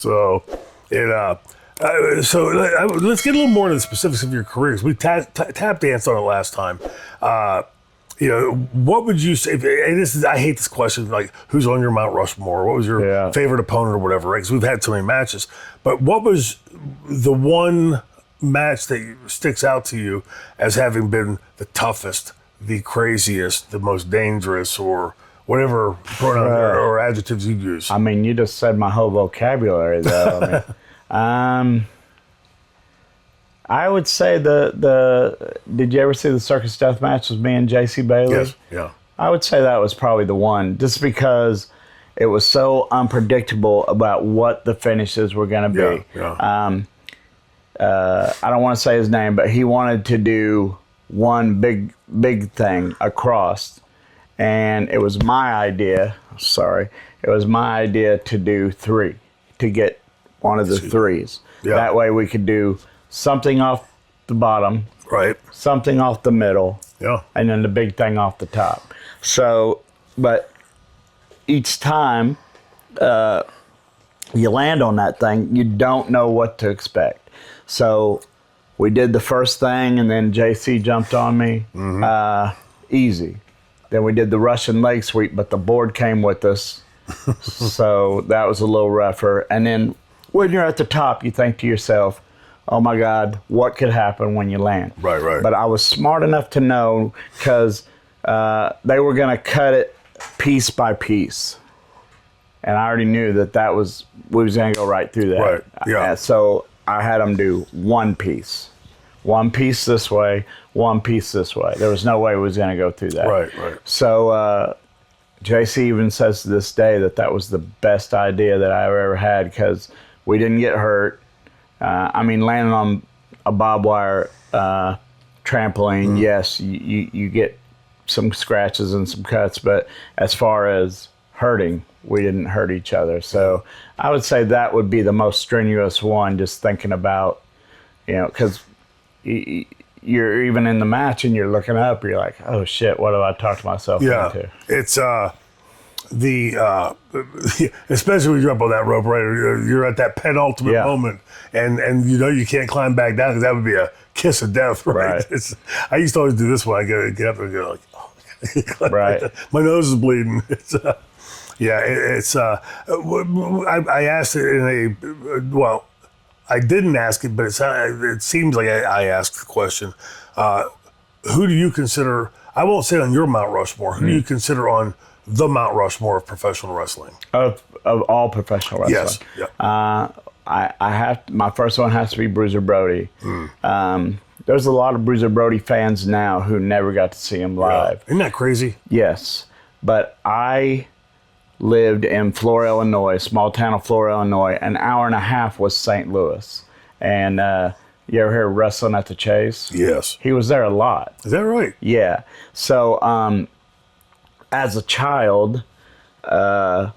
So, let's get a little more into the specifics of your careers. We tap danced on it last time. What would you say? And I hate this question. Like, who's on your Mount Rushmore? What was your favorite opponent or whatever? Right? Because we've had so many matches. But what was the one match that sticks out to you as having been the toughest, the craziest, the most dangerous, or whatever pronoun or adjectives you use? I mean, you just said my whole vocabulary, though. I would say did you ever see the Circus Death Match with me and J.C. Bailey? Yes, yeah. I would say that was probably the one, just because it was so unpredictable about what the finishes were going to be. Yeah. I don't want to say his name, but he wanted to do one big thing across, and it was my idea. It was my idea to do three, to get one of the threes. Yeah. That way we could do something off the bottom, right? Something off the middle, yeah, and then the big thing off the top. So, but each time you land on that thing, you don't know what to expect. So we did the first thing, and then JC jumped on me. Easy. Then we did the Russian leg sweep, but the board came with us. So that was a little rougher. And then when you're at the top, you think to yourself, oh my God, what could happen when you land? Right. But I was smart enough to know, because they were going to cut it piece by piece. And I already knew we was going to go right through that. Right, yeah. So I had them do one piece. One piece this way, one piece this way. There was no way we was going to go through that. Right. So JC even says to this day that was the best idea that I ever had, because we didn't get hurt. Landing on a barbed wire trampoline, yes, you get some scratches and some cuts, but as far as hurting, we didn't hurt each other. So I would say that would be the most strenuous one, just thinking about, because you're even in the match and you're looking up, you're like, oh shit, what have I talked myself into? It's especially when you're up on that rope, right? You're at that penultimate moment, and you can't climb back down, because that would be a kiss of death, right? I used to always do this when I get up and go like, oh, right. My nose is bleeding. I asked it in I didn't ask it, but it seems like I asked the question. Who do you consider, I won't say on your Mount Rushmore, who do you consider on the Mount Rushmore of professional wrestling? Of all professional wrestling? Yes. Yeah. My first one has to be Bruiser Brody. There's a lot of Bruiser Brody fans now who never got to see him live. Isn't that crazy? Yes. But I lived in Flora, Illinois, small town of Flora, Illinois. An hour and a half was St. Louis. And you ever hear Wrestling at the Chase? Yes. He was there a lot. Is that right? Yeah. So as a child, the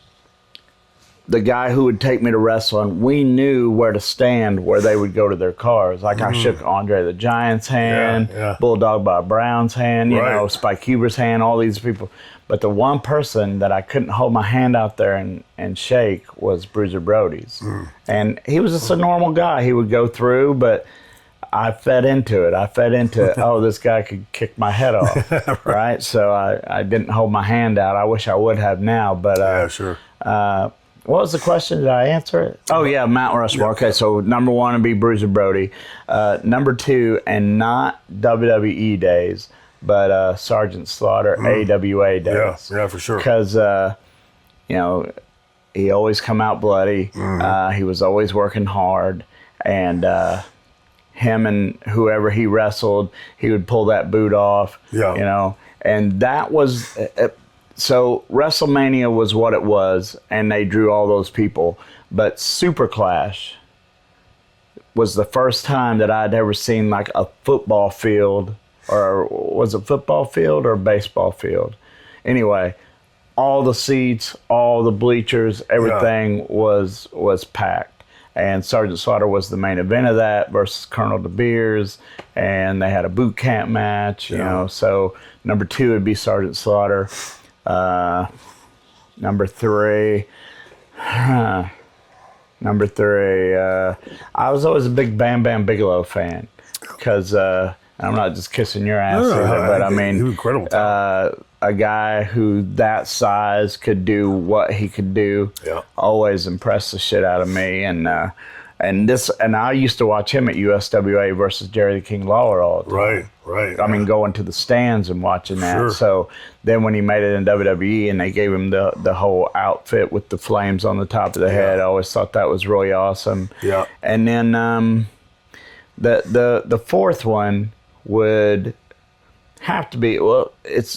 guy who would take me to wrestling, we knew where to stand where they would go to their cars. Like I shook Andre the Giant's hand, Bulldog Bob Brown's hand, Spike Huber's hand, all these people. But the one person that I couldn't hold my hand out there and shake was Bruiser Brody's. And he was just a normal guy. He would go through, but I fed into it. Oh, this guy could kick my head off, right? So I didn't hold my hand out. I wish I would have now, but yeah, sure. What was the question? Did I answer it? Oh, yeah, Mount Rushmore. Yeah. Okay, so number one would be Bruiser Brody. Number two, and not WWE days, but Sergeant Slaughter, AWA days. Yeah, for sure. Because, he always come out bloody. He was always working hard. And him and whoever he wrestled, he would pull that boot off. Yeah. And that was... So WrestleMania was what it was, and they drew all those people. But Super Clash was the first time that I'd ever seen like a football field, or was it football field or baseball field? Anyway, all the seats, all the bleachers, everything was packed. And Sergeant Slaughter was the main event of that versus Colonel De Beers, and they had a boot camp match. So number two would be Sergeant Slaughter. Number three, Number 3, I was always a big Bam Bigelow fan because I'm not just kissing your ass either, but I mean, incredible a guy who that size could do what he could do. Always impressed the shit out of me, and I used to watch him at USWA versus Jerry the King Lawler all the time. Right. I mean, going to the stands and watching that. So then when he made it in WWE and they gave him the whole outfit with the flames on the top of the head, I always thought that was really awesome. Yeah. And then the fourth one would have to be,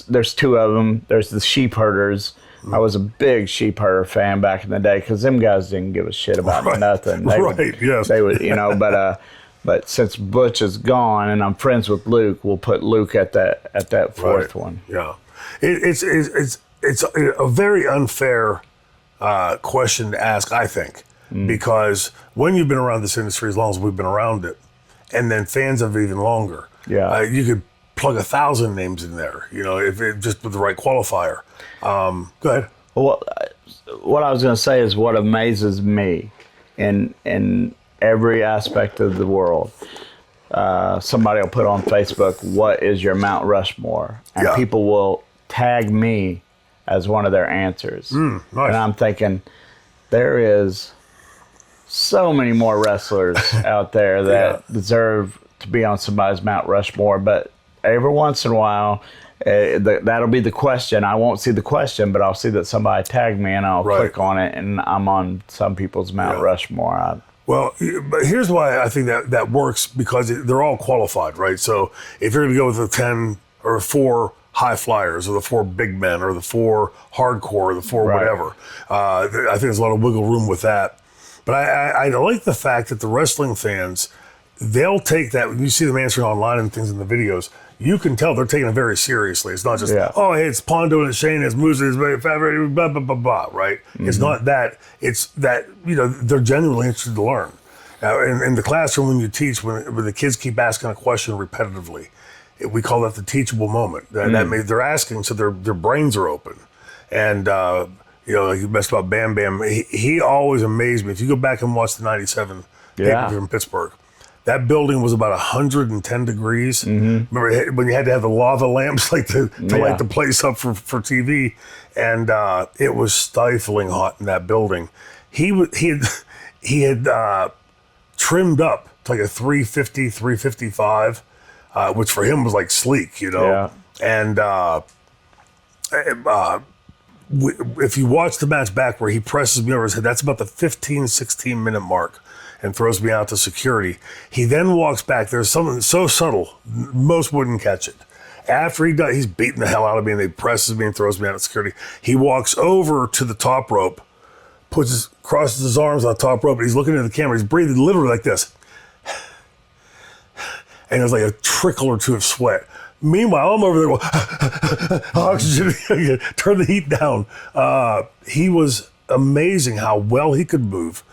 there's 2 of them. There's the sheep herders. I was a big sheep herder fan back in the day because them guys didn't give a shit about nothing. They would, but since Butch is gone and I'm friends with Luke, we'll put Luke at that fourth one. Yeah, it's a very unfair question to ask, I think, because when you've been around this industry as long as we've been around it, and then fans of even longer, you could plug 1,000 names in there, if it just with the right qualifier. Go ahead. Well, what I was going to say is what amazes me in every aspect of the world. Somebody will put on Facebook, what is your Mount Rushmore? And people will tag me as one of their answers. Nice. And I'm thinking, there is so many more wrestlers out there that deserve to be on somebody's Mount Rushmore, but every once in a while, that'll be the question. I won't see the question, but I'll see that somebody tagged me, and I'll click on it, and I'm on some people's Mount Rushmore. Well, but here's why I think that works, because they're all qualified, right? So if you're going to go with the 10 or 4 high flyers, or the 4 big men, or the 4 hardcore, or the 4 whatever, I think there's a lot of wiggle room with that. But I like the fact that the wrestling fans, they'll take that. When you see them answering online and things in the videos, you can tell they're taking it very seriously. It's not just, hey, it's Pondo and Shane, it's Moose, it's blah, blah, blah, blah, right? It's not that. It's that, they're genuinely interested to learn. In the classroom, when you teach, when the kids keep asking a question repetitively, we call that the teachable moment. That means they're asking, so their brains are open. And, like you messed about Bam Bam, he always amazed me. If you go back and watch the 97 pay-per-view in Pittsburgh, that building was about 110 degrees. Remember when you had to have the lava lamps to light the place up for TV, and it was stifling hot in that building. He had trimmed up to like a 350, 355, which for him was like sleek, And if you watch the match back where he presses me over his head, that's about the 15, 16 minute mark, and throws me out to security. He then walks back. There's something so subtle, most wouldn't catch it. After he does, he's beating the hell out of me, and he presses me and throws me out of security. He walks over to the top rope, crosses his arms on the top rope, and he's looking at the camera. He's breathing literally like this. And there's like a trickle or 2 of sweat. Meanwhile, I'm over there going, oxygen, turn the heat down. He was amazing how well he could move.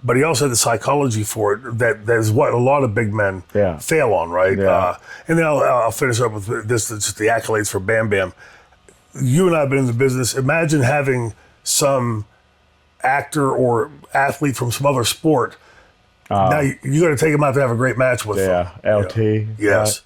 But he also had the psychology for it. That is what a lot of big men fail on, right? And then I'll finish up with this, just the accolades for Bam Bam. You and I have been in the business. Imagine having some actor or athlete from some other sport. Now you got to take him out to have a great match with them. LT. Yes.